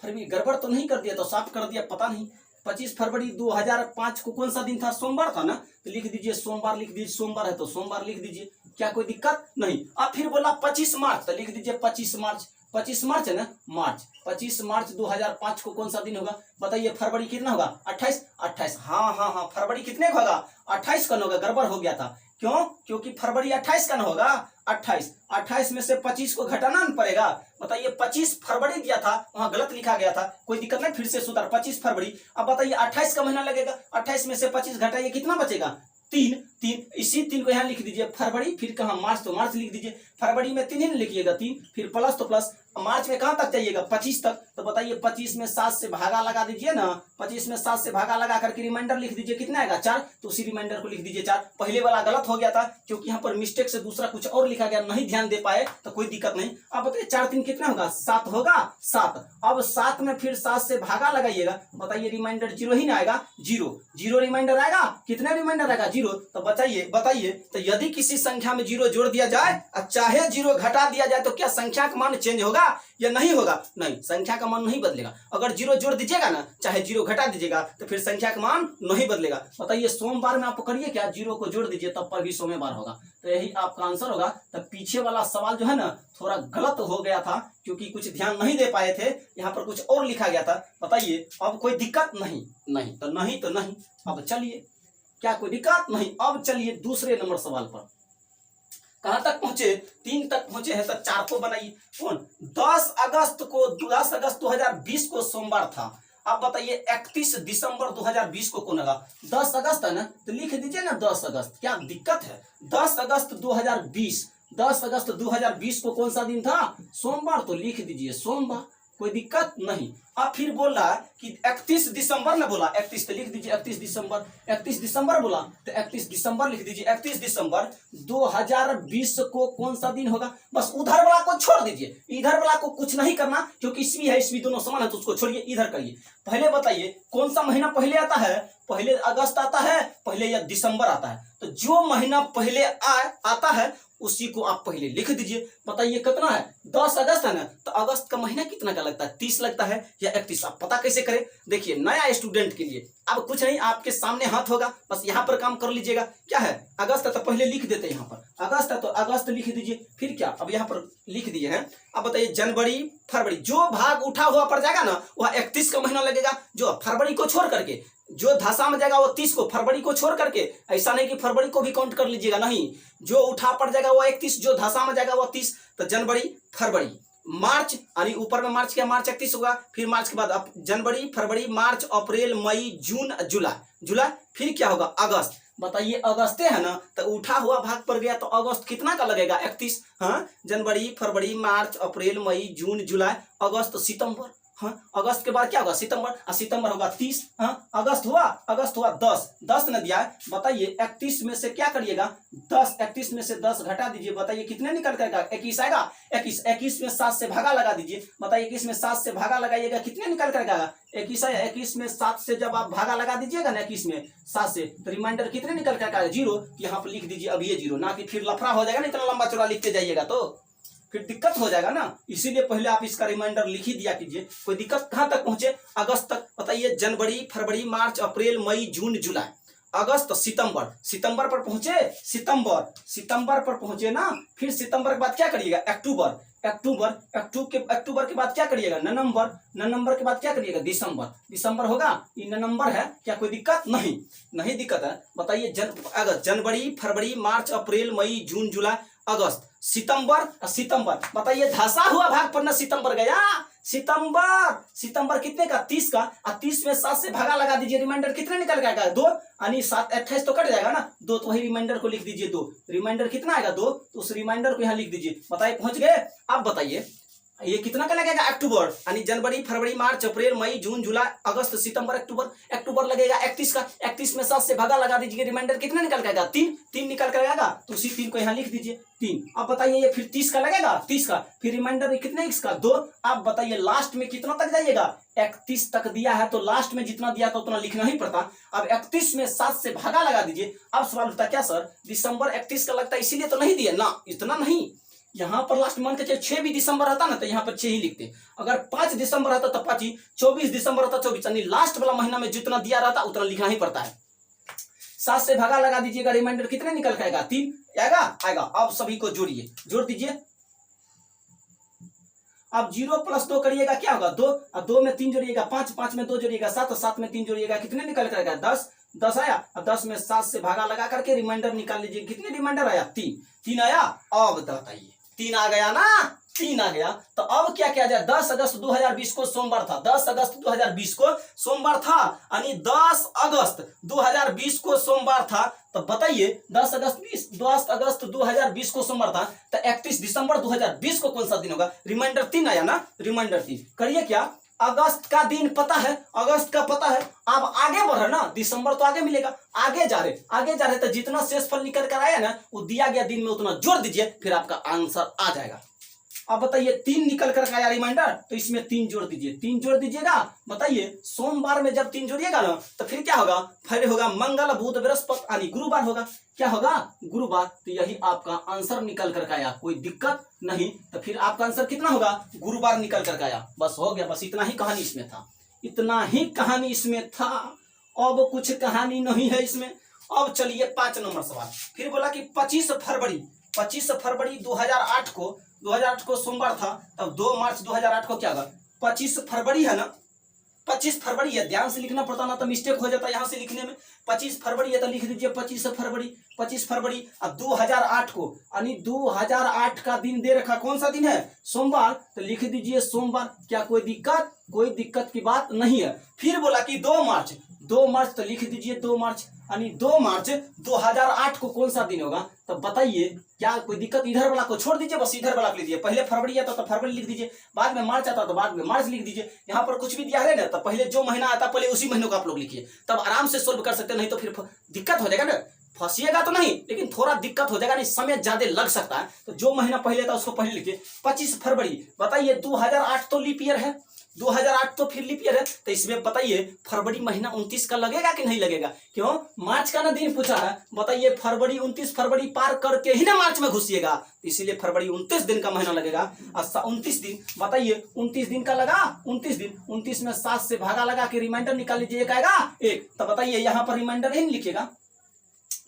फरवरी गड़बड़ तो नहीं कर दिया? तो साफ कर दिया, पता नहीं। 25 फरवरी 2005 को कौन सा दिन था? सोमवार था ना, तो लिख दीजिए सोमवार, लिख दीजिए सोमवार है तो सोमवार लिख दीजिए। क्या कोई दिक्कत नहीं? अब फिर बोला 25 मार्च, तो लिख दीजिए 25 मार्च। 25 मार्च है ना, मार्च। 25 मार्च 2005 को कौन सा दिन होगा? बताइए फरवरी कितना होगा? 28। 28, हाँ हाँ हाँ, फरवरी कितने का होगा? 28 का होगा। गड़बड़ हो गया था, क्यों? क्योंकि फरवरी 28 का ना होगा, 28। 28 में से 25 को घटाना न पड़ेगा। बताइए 25 फरवरी दिया था, वहां गलत लिखा गया था, कोई दिक्कत नहीं, फिर से सुधार 25 फरवरी। अब बताइए 28 का महीना लगेगा, 28 में से 25 घटाइए, कितना बचेगा? 3। इसी 3 को यहाँ लिख दीजिए फरवरी, फिर कहा मार्च, तो मार्च लिख दीजिए। फरवरी में 3 ही लिखिएगा, 3, फिर प्लस तो प्लस। मार्च में कहां तक जाइएगा? 25 तक। तो बताइए 25 में 7 से भागा लगा दीजिए ना, 25 में 7 से भागा लगा करके रिमाइंडर लिख दीजिए, कितना आएगा? 4। तो उसी रिमाइंडर को लिख दीजिए 4। पहले वाला गलत हो गया था, क्योंकि यहाँ पर मिस्टेक से दूसरा कुछ और लिखा गया, नहीं ध्यान दे पाए, तो कोई दिक्कत नहीं। अब बताइए 4 3 कितना होगा? 7 होगा, 7। अब 7 में फिर 7 से भागा लगाइएगा। बताइए रिमाइंडर 0 ही ना आएगा, 0 रिमाइंडर आएगा। कितने रिमाइंडर आएगा? 0। तो बताइए तो यदि किसी संख्या में 0 जोड़ दिया जाए और चाहे 0 घटा दिया जाए, तो क्या संख्या का मान चेंज होगा या नहीं होगा? नहीं, संख्या का मान नहीं बदलेगा। अगर 0 जोड़ दीजिएगा ना, चाहे 0 घटा दीजिएगा, तो फिर संख्या का मान नहीं बदलेगा। बताइए सोमवार में आप करिए क्या? 0 को जोड़ दीजिए, तब पर भी सोमवार होगा। तो यही आपका आंसर होगा। तो पीछे वाला सवाल जो है ना, थोड़ा गलत हो गया था, क्योंकि कुछ ध्यान नहीं दे पाए थे, यहाँ पर कुछ और लिखा गया था। बताइए अब कोई दिक्कत नहीं? नहीं तो नहीं, तो नहीं। अब चलिए, क्या कोई दिक्कत नहीं? अब चलिए दूसरे नंबर सवाल पर। कहां तक पहुंचे? 3 तक पहुंचे हैं, तो 4 को बनाइए। कौन? 10 अगस्त 2020 को सोमवार था। अब बताइए 31 दिसंबर 2020 को कौन होगा? 10 अगस्त है ना, तो लिख दीजिए ना 10 अगस्त। क्या दिक्कत है? 10 अगस्त 2020, 10 अगस्त 2020 को कौन सा दिन था? सोमवार, तो लिख दीजिए सोमवार, कोई दिक्कत नहीं। अब फिर बोल रहा है कि 31 दिसंबर ना बोला, 31, तो लिख दीजिए 31 दिसंबर। 31 दिसंबर बोला, तो 31 दिसंबर लिख दीजिए। 31 दिसंबर 2020 को कौन सा दिन होगा? बस उधर वाला को छोड़ दीजिए, इधर वाला को कुछ नहीं करना, क्योंकि ईस्वी है, ईस्वी दोनों समान है, तो उसको छोड़िए, इधर करिए। पहले बताइए कौन सा महीना पहले आता है? पहले अगस्त आता है पहले, या दिसंबर आता है? तो जो महीना पहले आता है उसी को आप पहले लिख दीजिए। बताइए कितना है? 10 अगस्त है ना, तो अगस्त का महीना कितना का लगता है? 30 लगता है, या 31? आप पता कैसे करें? देखिए नया स्टूडेंट के लिए अब कुछ नहीं, आपके सामने हाथ होगा, बस यहाँ पर काम कर लीजिएगा। क्या है, अगस्त है तो पहले लिख देते हैं यहाँ पर, अगस्त है तो अगस्त लिख दीजिए। फिर क्या, अब यहाँ पर लिख दिए हैं। अब बताइए जनवरी फरवरी, जो भाग उठा हुआ पड़ जाएगा ना वह 31 का महीना लगेगा। जो फरवरी को छोड़ करके जो धसा में जाएगा वो 30 को, फरवरी को छोड़ करके, ऐसा नहीं कि फरवरी को भी काउंट कर लीजिएगा, नहीं, जो उठा पड़ जाएगा वो 31, जो धसा में जाएगा वो 30। तो जनवरी फरवरी मार्च, यानी ऊपर में मार्च क्या, मार्च 31 होगा। फिर मार्च के बाद जनवरी फरवरी मार्च अप्रैल मई जून जुलाई, फिर क्या होगा, अगस्त। बताइए अगस्ते है ना, तो उठा हुआ भाग पड़ गया तो अगस्त कितना का लगेगा, 31। हाँ, जनवरी फरवरी मार्च अप्रैल मई जून जुलाई अगस्त सितंबर। हाँ, अगस्त के बाद क्या होगा, सितंबर, और सितंबर होगा 30। हाँ, अगस्त हुआ 10 न दिया है। बताइए 31 में से क्या करिएगा, 10, 31 में से 10 घटा दीजिए। बताइए कितने निकल कर 21 आएगा, 21 में 7 से भागा लगा दीजिए। बताइए 21 में 7 से भागा लगाइएगा, कितने निकल कर आएगा, 21 आया। 21 में 7 से जब आप भागा लगा दीजिएगा ना, 21 में 7 से, तो रिमाइंडर कितने निकल कर आएगा, 0। यहाँ पर लिख दीजिए अब ये 0, ना कि फिर लफड़ा हो जाएगा ना, इतना लंबा चौड़ा लिखते जाइएगा तो फिर दिक्कत हो जाएगा ना। इसीलिए पहले आप इसका रिमाइंडर लिख ही दिया कीजिए। कोई दिक्कत कहां तक पहुंचे, अगस्त तक। बताइए जनवरी फरवरी मार्च अप्रैल मई जून जुलाई अगस्त सितंबर पर पहुंचे, सितंबर पर पहुंचे ना। फिर सितंबर के बाद क्या करिएगा, अक्टूबर के बाद क्या करिएगा, नवंबर के बाद क्या करिएगा, दिसंबर होगा। ये नवंबर है, क्या कोई दिक्कत, नहीं दिक्कत है। बताइए अगस्त, जनवरी फरवरी मार्च अप्रैल मई जून जुलाई अगस्त, सितंबर। बताइए धसा हुआ भाग पर ना सितंबर गया, सितंबर कितने का, 30 का, और 30 में 7 से भागा लगा दीजिए। रिमाइंडर कितने निकल जाएगा, 2, यानी 7 28 तो कट जाएगा ना, 2, तो वही रिमाइंडर को लिख दीजिए 2। रिमाइंडर कितना आएगा, 2, तो उस रिमाइंडर को यहाँ लिख दीजिए। बताइए पहुंच गए। अब बताइए ये कितना का लगेगा, अक्टूबर, यानी जनवरी फरवरी मार्च अप्रैल मई जून जुलाई अगस्त सितंबर अक्टूबर लगेगा 31 का। 31 में 7 से भागा लगा दीजिए, रिमाइंडर कितने निकल जाएगा, 3 निकल कर आएगा, तो उसी 3 को यहाँ लिख दीजिए 3। अब बताइए ये फिर 30 का लगेगा, 30 का, फिर रिमाइंडर कितने इसका, 2। अब बताइए लास्ट में कितना तक जाइएगा, 31 तक दिया है तो लास्ट में जितना दिया था उतना लिखना ही पड़ता। अब 31 में 7 से भागा लगा दीजिए। अब सवाल उठता क्या सर, दिसंबर 31 का लगता है इसीलिए तो नहीं दिया ना, इतना नहीं। यहाँ पर लास्ट मान के चलिए 6 भी दिसंबर रहता ना तो यहाँ पर 6 ही लिखते। अगर 5 दिसंबर रहता तो 5 ही, 24 दिसंबर रहता 24, यानी लास्ट वाला महीना में जितना दिया रहता उतना लिखना ही पड़ता है। 7 से भागा लगा दीजिएगा, रिमाइंडर कितने निकल के आएगा, 3 आएगा। अब सभी को जोड़ दीजिए। अब 0 + 2 करिएगा, क्या होगा, 2, और 2 में 3 जोड़िएगा 5, 5 में 2 जोड़िएगा 7, 7 में 3 जोड़िएगा, कितने निकल कर आएगा, 10 आया। और 10 में 7 से भागा लगा करके रिमाइंडर निकाल लीजिए, कितने रिमाइंडर आया, 3 आया। अब बताइए 3 आ गया ना, 3 आ गया। तो अब क्या किया जाए, 10 अगस्त 2020 को सोमवार था, 10 अगस्त 2020 को सोमवार था, यानी 10 अगस्त 2020 को सोमवार था। तो बताइए 10 अगस्त 2020 को सोमवार था, तो 31 दिसंबर 2020 को कौन सा दिन होगा, रिमाइंडर 3 आया ना, रिमाइंडर 3 करिए। क्या अगस्त का दिन पता है, अगस्त का पता है। अब आगे बढ़ रहे ना, दिसंबर तो आगे मिलेगा, आगे जा रहे तो जितना शेषफल निकल कर आया ना वो दिया गया दिन में उतना जोड़ दीजिए, फिर आपका आंसर आ जाएगा। अब बताइए 3 निकल कर आया रिमाइंडर, तो इसमें 3 जोड़ दीजिए, 3 जोड़ दीजिएगा। बताइए सोमवार में जब 3 जोड़िएगा ना तो फिर क्या होगा, फिर होगा मंगल बुध बृहस्पति, यानी गुरुवार होगा। क्या होगा, गुरुवार। तो यही आपका आंसर निकल कर आया, कोई दिक्कत नहीं। तो फिर आपका आंसर कितना होगा, गुरुवार निकल कर आया। बस हो गया, बस इतना ही कहानी इसमें था, इतना ही कहानी इसमें था। अब कुछ कहानी नहीं है इसमें। अब चलिए 5 नंबर सवाल। फिर बोला कि 25 फरवरी 2008 को सोमवार था, तब 2 मार्च 2008 को क्या होगा, 25 फरवरी है ना, 25 फरवरी है, ध्यान से लिखना पड़ता ना तो मिस्टेक हो जाता है यहाँ से लिखने में। 25 फरवरी है तो लिख दीजिए 25 फरवरी। अब 2008 को, यानी 2008 का दिन दे रखा, कौन सा दिन है, सोमवार, तो लिख दीजिए सोमवार। क्या कोई दिक्कत की बात नहीं है। फिर बोला कि 2 मार्च, तो लिख दीजिए 2 मार्च, यानी 2 मार्च 2008 को कौन सा दिन होगा। तो बताइए क्या कोई दिक्कत, इधर वाला को छोड़ दीजिए, बस इधर वाला लिख दीजिए। पहले फरवरी आता तो फरवरी लिख दीजिए, बाद में मार्च आता तो बाद में मार्च लिख दीजिए। यहाँ पर कुछ भी दिया है ना तो पहले जो महीना आता पहले उसी महीने को आप लोग लिखिए, तब आराम से सोल्व कर सकते हैं। नहीं तो फिर दिक्कत हो जाएगा ना, फंसिएगा तो नहीं लेकिन थोड़ा दिक्कत हो जाएगा, नहीं समय ज्यादा लग सकता है। तो जो महीना पहले था उसको पहले लिखिए। 25 फरवरी, बताइए 2008 तो लीप ईयर है, 2008 तो फिर लीप ईयर है, तो इसमें बताइए फरवरी महीना 29 का लगेगा कि नहीं लगेगा? क्यों? मार्च का ना दिन पूछा है, बताइए फरवरी 29 फरवरी पार करके ही ना मार्च में घुसिएगा, इसीलिए फरवरी 29 दिन का महीना लगेगा। 29 दिन, बताइए 29 दिन का लगा 29 दिन, 29 में 7 से भागा लगा के रिमाइंडर निकाल लीजिए, एक आएगा 1। तो बताइए यहाँ पर रिमाइंडर ही नहीं लिखेगा,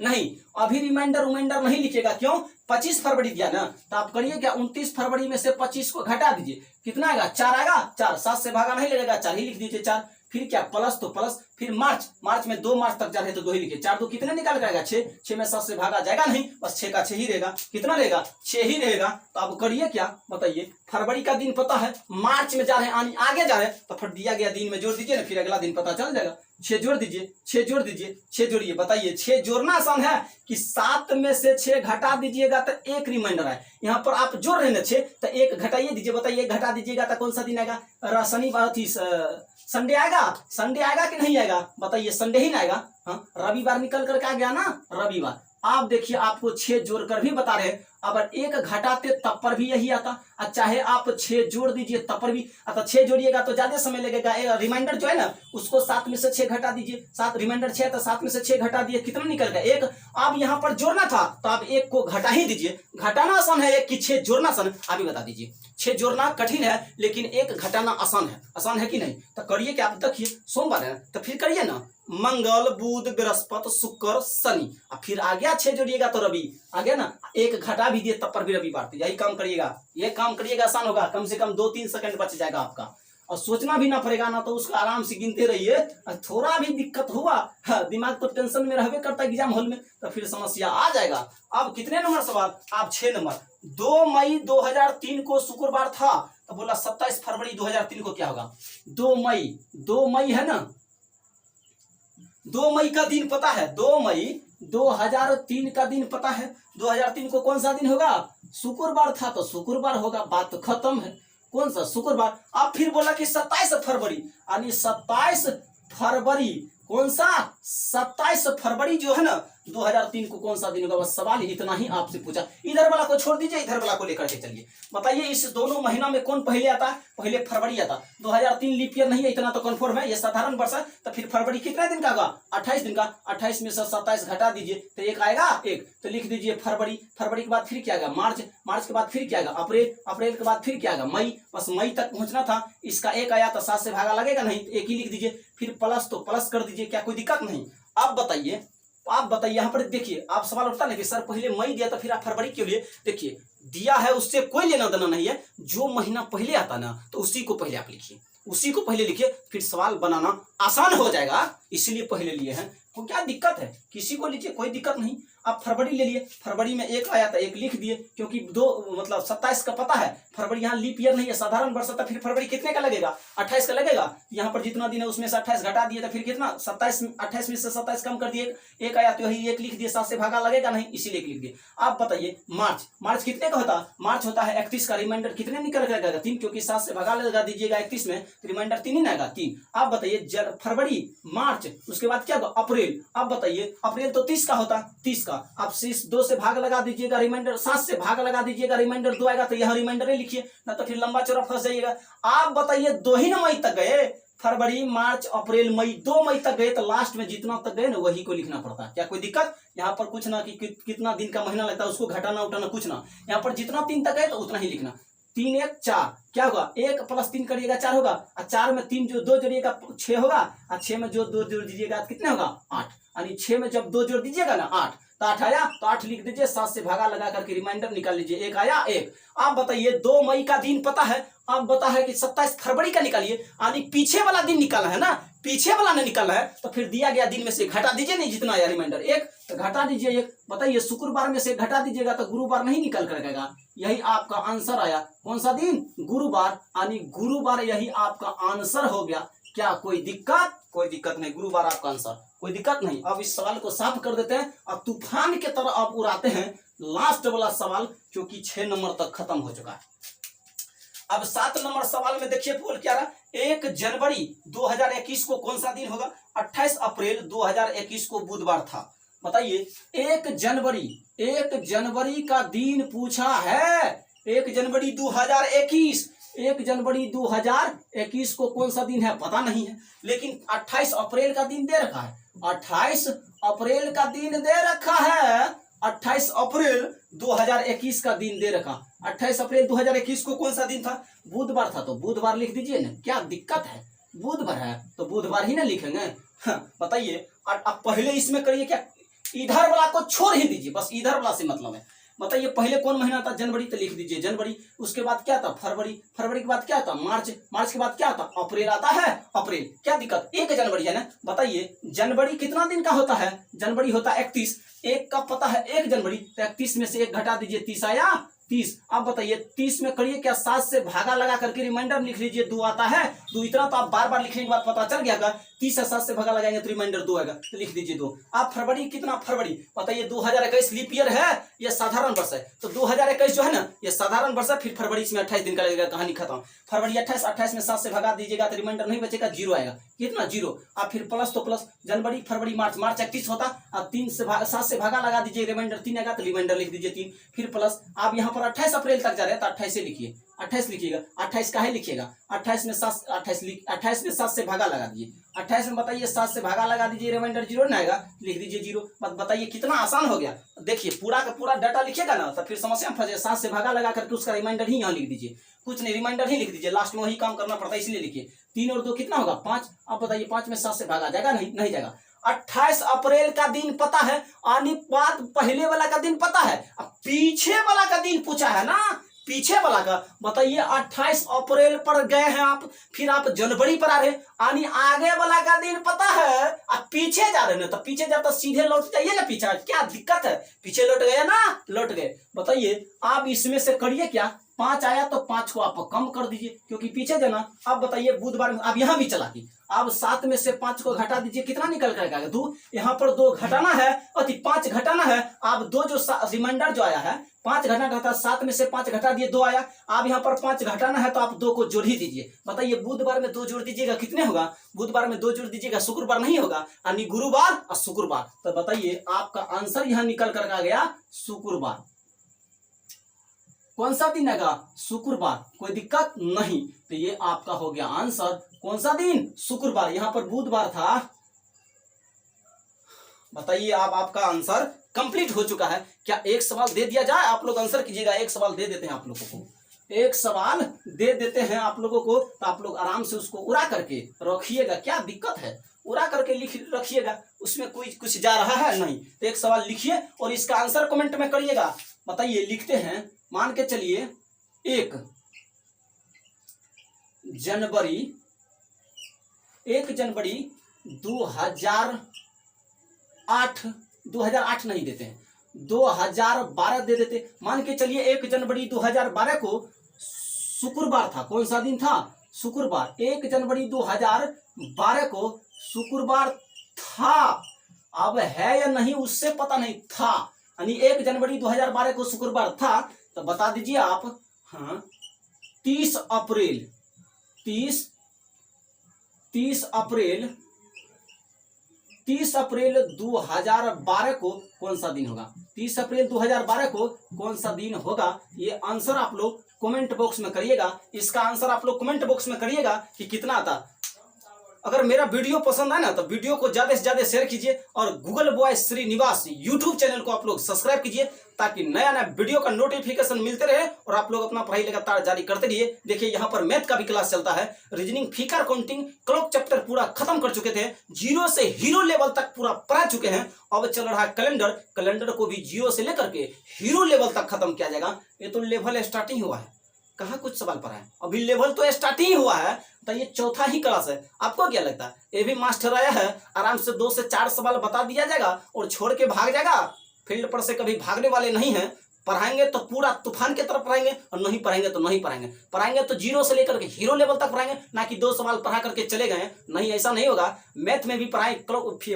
नहीं अभी रिमाइंडर नहीं लिखेगा, क्यों? 25 फरवरी दिया ना, तो आप करिए क्या, 29 फरवरी में से 25 को घटा दीजिए, कितना आएगा? 4 आएगा, 4, 7 से भागा नहीं लगेगा, 4 ही लिख दीजिए 4, फिर क्या प्लस तो प्लस, फिर मार्च में 2 मार्च तक जा रहे तो 2 ही लिखे, 4 2 कितने निकाल कर आएगा? 6, 6 में 7 से भागा जाएगा नहीं, बस 6 का 6 ही रहेगा, कितना रहेगा? 6 ही रहेगा। तो अब करिए क्या, बताइए फरवरी का दिन पता है, मार्च में जा रहे हैं आगे जा रहे हैं, तो फिर दिया गया दिन में जोड़ दीजिए ना, फिर अगला दिन पता चल जाएगा। 6 जोड़ दीजिए, 6 जोड़ दीजिए, 6 जोड़िए, बताइए 6 जोड़ना आसान है कि 7 में से 6 घटा दीजिएगा तो 1 रिमाइंडर है, यहाँ पर आप जोड़ रहे हैं ना 6, तो 1 घटाइए दीजिए, बताइए घटा दीजिएगा तो कौन सा दिन आएगा? शनिवार थी, संडे आएगा, संडे आएगा कि नहीं आएगा? बताइए संडे ही ना आएगा। हाँ, रविवार निकल करके आ गया ना, रविवार। आप देखिए आपको 6 जोड़कर भी बता रहे हैं, अगर 1 घटाते तब पर भी यही आता, और चाहे आप 6 जोड़ दीजिए तब पर भी आता। 6 जोड़िएगा तो ज्यादा समय लगेगा, रिमाइंडर जो है ना उसको 7 में से 6 घटा दीजिए, 7 रिमाइंडर 6 तो 7 में से 6 घटा दिए, कितना निकल गया? 1। आप यहाँ पर जोड़ना था तो आप 1 को घटा ही दीजिए, घटाना आसान है 1 की 6 जोड़ना आसान है? आप ही बता दीजिए, 6 जोड़ना कठिन है लेकिन 1 घटाना आसान है कि नहीं? तो करिए क्या, आप देखिए सोमवार है तो फिर करिए ना मंगल बुध बृहस्पति शुक्र शनि, अब फिर आ गया 6 जोड़िएगा तो रवि आ गया ना, 1 घटा भी दिए तब पर भी रविवार, यही काम करिएगा, ये काम करिएगा, आसान होगा, कम से कम 2-3 सेकंड बच जाएगा आपका, और सोचना भी ना पड़ेगा ना, तो उसका आराम से गिनते रहिए। थोड़ा भी दिक्कत हुआ, दिमाग तो टेंशन में रहबे करता है एग्जाम हॉल में, तो फिर समस्या आ जाएगा। अब कितने नंबर सवाल? आप 6 नंबर। 2 मई 2003 को शुक्रवार था, तो बोला 27 फरवरी 2003 को क्या होगा? 2 मई है ना, 2 मई का दिन पता है, 2 मई 2003 का दिन पता है, 2003 को कौन सा दिन होगा? शुक्रवार था तो शुक्रवार होगा, बात तो खत्म है। कौन सा? शुक्रवार। अब फिर बोला कि 27 फरवरी, यानी 27 फरवरी कौन सा? 27 फरवरी जो है ना 2003 को कौन सा दिन होगा? बस सवाल इतना ही आपसे पूछा, इधर वाला को छोड़ दीजिए, इधर वाला को लेकर के चलिए। बताइए इस दोनों महीना में कौन पहले आता है? पहले फरवरी आता। 2003 लीप ईयर नहीं है, इतना तो कंफर्म है, ये साधारण वर्ष है, तो फिर फरवरी कितने दिन का होगा? 28 दिन का। 28 में से 27 घटा दीजिए तो 1 आएगा, 1 तो लिख दीजिए फरवरी। फरवरी के बाद फिर क्या आएगा? मार्च। मार्च के बाद फिर क्या आएगा? अप्रैल। अप्रैल के बाद फिर क्या आएगा? मई। बस मई तक पहुंचना था, इसका 1 आया तो 7 से भागा लगेगा नहीं, 1 ही लिख दीजिए, फिर प्लस तो प्लस कर दीजिए, क्या कोई दिक्कत नहीं? अब बताइए, यहाँ पर देखिए, आप सवाल उठता नहीं कि सर पहले मई दिया तो फिर आप फरवरी क्यों लिए? देखिए दिया है उससे कोई लेना देना नहीं है, जो महीना पहले आता ना तो उसी को पहले आप लिखिए, उसी को पहले लिखिए, फिर सवाल बनाना आसान हो जाएगा, इसलिए पहले लिए हैं। तो क्या दिक्कत है? किसी को लीजिए, कोई दिक्कत नहीं। आप फरवरी ले लिए, फरवरी में 1 आया था 1 लिख दिए, क्योंकि 27 का पता है, फरवरी यहाँ लीप ईयर नहीं है, साधारण वर्ष था, फिर फरवरी कितने का लगेगा? 28 का लगेगा। यहाँ पर जितना दिन है उसमें से 28 घटा दिए तो फिर कितना? 28 में से 27 कम कर दिए, 1 आया तो यही 1 लिख दिए, 7 से भागा लगेगा नहीं, इसीलिए 1 लिख दिए। आप बताइए मार्च। मार्च कितने का होता? मार्च होता है 31 का, रिमाइंडर कितने निकल कर आएगा? 3, क्योंकि 7 से भागा लगा दीजिएगा 31 में, रिमाइंडर 3 ही ना आएगा, 3। आप बताइए फरवरी, मार्च, उसके बाद क्या होगा? अप्रैल। आप बताइए अप्रैल तो 30 का होता, 30 का आप 2 से भाग लगा दीजिएगा, रिमाइंडर 7 से भाग लगा दीजिएगा, रिमाइंडर 2 आएगा, तो यह रिमाइंडर ही लिखिए, ना तो फिर लंबा चौड़ा फंस जाइएगा। आप बताइए 2 ही मई तक गए, फरवरी मार्च अप्रैल मई, 2 मई तक गए, तो लास्ट में जितना तक गए ना वही को लिखना पड़ता है। क्या कोई दिक्कत? यहाँ पर कुछ ना कि कितना दिन का महीना लगता है उसको घटाना उठाना कुछ ना, यहाँ पर जितना 3 तक गए तो उतना ही लिखना। 3 1 4 क्या होगा? 1 + 3 करिएगा 4 होगा, और 4 में 3 जो 2 जोड़िएगा 6 होगा, और 6 में जो 2 जोड़ दीजिएगा कितने होगा? 8, यानी 6 में जब 2 जोड़ दीजिएगा ना 8, तो 8 आया तो 8 लिख दीजिए, 7 से भागा लगा करके रिमाइंडर निकाल लीजिए, 1 आया 1। आप बताइए 2 मई का दिन पता है, आप बता है कि 27 फरवरी का निकालिए, यानी पीछे वाला दिन निकाला है ना, पीछे वाला ने निकाला है, तो फिर दिया गया दिन में से घटा दीजिए, नहीं जितना आया रिमाइंडर 1 तो घटा दीजिए 1। बताइए शुक्रवार में से घटा दीजिएगा तो गुरुवार नहीं निकल कर आएगा, यही आपका आंसर आया। कौन सा दिन? गुरुवार, यानी गुरुवार यही आपका आंसर हो गया। क्या कोई दिक्कत? कोई दिक्कत नहीं, गुरुवार आपका आंसर, कोई दिक्कत नहीं। अब इस सवाल को साफ कर देते हैं, अब तूफान के तरह आप उड़ाते हैं लास्ट वाला सवाल, क्योंकि 6 नंबर तक खत्म हो चुका है। अब 7 नंबर सवाल में देखिए बोल क्या रहा, 1 जनवरी 2021 को कौन सा दिन होगा? 28 अप्रैल 2021 को बुधवार था। बताइए 1 जनवरी का दिन पूछा है, 1 जनवरी 2021, 1 जनवरी 2021 को कौन सा दिन है पता नहीं है, लेकिन 28 अप्रैल का दिन दे रखा है। 28 अप्रैल का दिन दे रखा है। 28 अप्रैल 2021 का दिन दे रखा। 28 अप्रैल 2021 को कौन सा दिन था? बुधवार था, तो बुधवार लिख दीजिए ना, क्या दिक्कत है? बुधवार है तो बुधवार ही ना लिखेंगे। बताइए। अब पहले इसमें करिए क्या, इधर वाला को छोड़ ही दीजिए, बस इधर वाला से मतलब है। बताइए पहले कौन महीना था? जनवरी, तो लिख दीजिए जनवरी। उसके बाद क्या था? फरवरी। फरवरी के बाद क्या था? मार्च। मार्च के बाद क्या था? अप्रैल आता है। अप्रैल, क्या दिक्कत? 1 जनवरी है ना। बताइए जनवरी कितना दिन का होता है? जनवरी होता है 31। एक का पता है 1 जनवरी, तो 31 में से 1 घटा दीजिए, 30 आया। 30। अब बताइए 30 में करिए क्या, 7 से भागा लगा करके रिमाइंडर लिख लीजिए, 2 आता है। 2 इतना तो आप बार बार लिखने के बाद पता चल गया। 30 से 7 से भागा लगाएंगे तो रिमाइंडर 2 आएगा, तो लिख दीजिए 2। आप फरवरी कितना? फरवरी बताइए 2021 लीप ईयर है या साधारण वर्ष है? तो 2021 जो है ना ये साधारण वर्ष है, फिर फरवरी इसमें 28 दिन का लगेगा, कहानी खत्म। फरवरी 28, 28 में 7 से भगा दीजिएगा तो रिमाइंडर नहीं बचेगा, 0 आएगा। कितना? 0। आप फिर प्लस, तो प्लस जनवरी फरवरी मार्च, मार्च 31 होता। अब 7 से भागा लगा दीजिए, रिमाइंडर 3 आएगा, तो रिमाइंडर लिख दीजिए 3। फिर प्लस, आप यहाँ पर 28 अप्रैल तक जा रहे हैं तो 28 से लिखिए, 28 लिखिएगा। 28 का है लिखिएगा, 28 में 7 से भागा लगा दीजिए। 28 में बताइए 7 से भागा लगा दीजिए, रिमाइंडर 0 ना आएगा, लिख दीजिए 0। बताइए कितना आसान हो गया। देखिए पूरा का पूरा डाटा लिखिएगा ना तो फिर समस्या में फंसे। 7 से भागा लगा करके उसका रिमाइंडर ही यहाँ लिख दीजिए, कुछ नहीं, रिमाइंडर ही लिख दीजिए। लास्ट में वही काम करना पड़ता है, इसलिए लिखिए 3 और 2 कितना होगा? 5। अब बताइए 5 में 7 से भागा जाएगा? नहीं जाएगा। 28 अप्रैल का दिन पता है, आनी बात पहले वाला का दिन पता है, अब पीछे वाला का दिन पूछा है ना, पीछे वाला का। बताइए 28 अप्रैल पर गए हैं आप, फिर आप जनवरी पर आ रहे, यानी आगे वाला का दिन पता है, आप पीछे जा रहे हैं, तो पीछे जाता सीधे लौट जाइए ना पीछे, क्या दिक्कत है? पीछे लौट गए ना, लौट गए। बताइए आप इसमें से करिए क्या, 5 आया तो 5 को आप कम कर दीजिए क्योंकि पीछे जाना। अब बताइए बुधवार में आप यहाँ भी चला की, अब 7 में से 5 को घटा दीजिए, कितना निकल कर आएगा? 2। यहाँ पर 2 घटाना है, अति 5 घटाना है। आप 2 जो रिमाइंडर जो आया है 5 घटाना था, 7 में से 5 घटा दिए, 2 आया। आप यहाँ पर 5 घटाना है तो आप 2 को जोड़ ही दीजिए। बताइए बुधवार में 2 जोड़ दीजिएगा, कितने होगा? बुधवार में 2 जोड़ दीजिएगा, शुक्रवार नहीं होगा, यानी गुरुवार और शुक्रवार। तो बताइए आपका आंसर यहाँ निकल कर आ गया शुक्रवार। कौन सा दिन आएगा? शुक्रवार। कोई दिक्कत नहीं, तो ये आपका हो गया आंसर। कौन सा दिन? शुक्रवार। यहाँ पर बुधवार था। बताइए आप, आपका आंसर कंप्लीट हो चुका है। क्या एक सवाल दे दिया जाए, आप लोग आंसर कीजिएगा। एक सवाल दे देते हैं आप लोगों को, एक सवाल दे देते हैं आप लोगों को, तो आप लोग आराम से उसको उड़ा करके रखिएगा। क्या दिक्कत है? उड़ा करके लिख रखिएगा, उसमें कोई कुछ जा रहा है नहीं। तो एक सवाल लिखिए और इसका आंसर कमेंट में करिएगा। बताइए लिखते हैं, मान के चलिए 1 जनवरी 2008 नहीं देते हैं, 2012 दे देते। मान के चलिए 1 जनवरी 2012 को शुक्रवार था। कौन सा दिन था? शुक्रवार। 1 जनवरी 2012 को शुक्रवार था। अब है या नहीं उससे पता नहीं, था, यानी 1 जनवरी 2012 को शुक्रवार था। तो बता दीजिए आप। हाँ, 30 अप्रैल 2012 को कौन सा दिन होगा? 30 अप्रैल 2012 को कौन सा दिन होगा? ये आंसर आप लोग कमेंट बॉक्स में करिएगा। इसका आंसर आप लोग कमेंट बॉक्स में करिएगा कि कितना आता। अगर मेरा वीडियो पसंद आए ना तो वीडियो को ज्यादा से ज्यादा शेयर कीजिए और Google boy Srinivas YouTube channel को आप लोग सब्सक्राइब कीजिए ताकि नया नया वीडियो का नोटिफिकेशन मिलते रहे और आप लोग अपना पढ़ाई लगातार जारी करते रहिए। देखिए यहाँ पर मैथ का भी क्लास चलता है, reasoning, figure, counting, clock chapter पूरा खत्म कर चुके थे, 0 से हीरो लेवल तक पूरा पढ़ा चुके हैं। अब चल रहा है कैलेंडर को भी 0 से लेकर के हीरो लेवल तक खत्म किया जाएगा। ये तो लेवल स्टार्टिंग हुआ है, कहाँ कुछ सवाल पढ़ा है, अभी लेवल तो स्टार्टिंग ही हुआ है। तो ये चौथा ही क्लास है। आपको क्या लगता है? ये भी मास्टर आया है, आराम से 2 से 4 सवाल बता दिया जाएगा और छोड़ के भाग जाएगा। फील्ड पर से कभी भागने वाले नहीं हैं। पढ़ाएंगे तो पूरा तूफान की तरफ पढ़ाएंगे और नहीं पढ़ाएंगे तो नहीं पढ़ाएंगे। पढ़ाएंगे तो 0 से लेकर के हीरो लेवल तक पढ़ाएंगे, ना कि 2 सवाल पढ़ा करके चले गए। नहीं, ऐसा नहीं होगा। मैथ में भी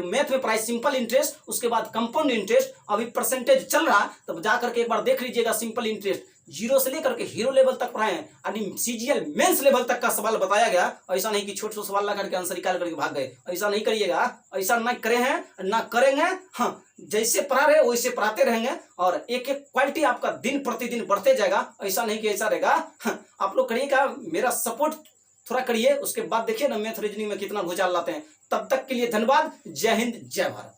मैथ में पढ़ाई सिंपल इंटरेस्ट, उसके बाद कंपाउंड इंटरेस्ट। अभी परसेंटेज चल रहा, तब जा करके एक बार देख लीजिएगा। सिंपल इंटरेस्ट 0 से लेकर के हीरो लेवल तक पढ़ाए, यानी CGL मेंस लेवल तक का सवाल बताया गया। ऐसा नहीं कि छोटे सवाल ला करके आंसर निकाल करके भाग गए, ऐसा नहीं करिएगा। ऐसा ना करे हैं ना करेंगे। हाँ, जैसे पढ़ा रहे वैसे पढ़ाते रहेंगे और एक एक क्वालिटी आपका दिन प्रतिदिन बढ़ते जाएगा। ऐसा नहीं कि ऐसा रहेगा। हाँ, आप लोग करिएगा, मेरा सपोर्ट थोड़ा करिए, उसके बाद देखिए ना मैथ रीजनिंग में कितना भूचाल लाते हैं। तब तक के लिए धन्यवाद। जय हिंद, जय भारत।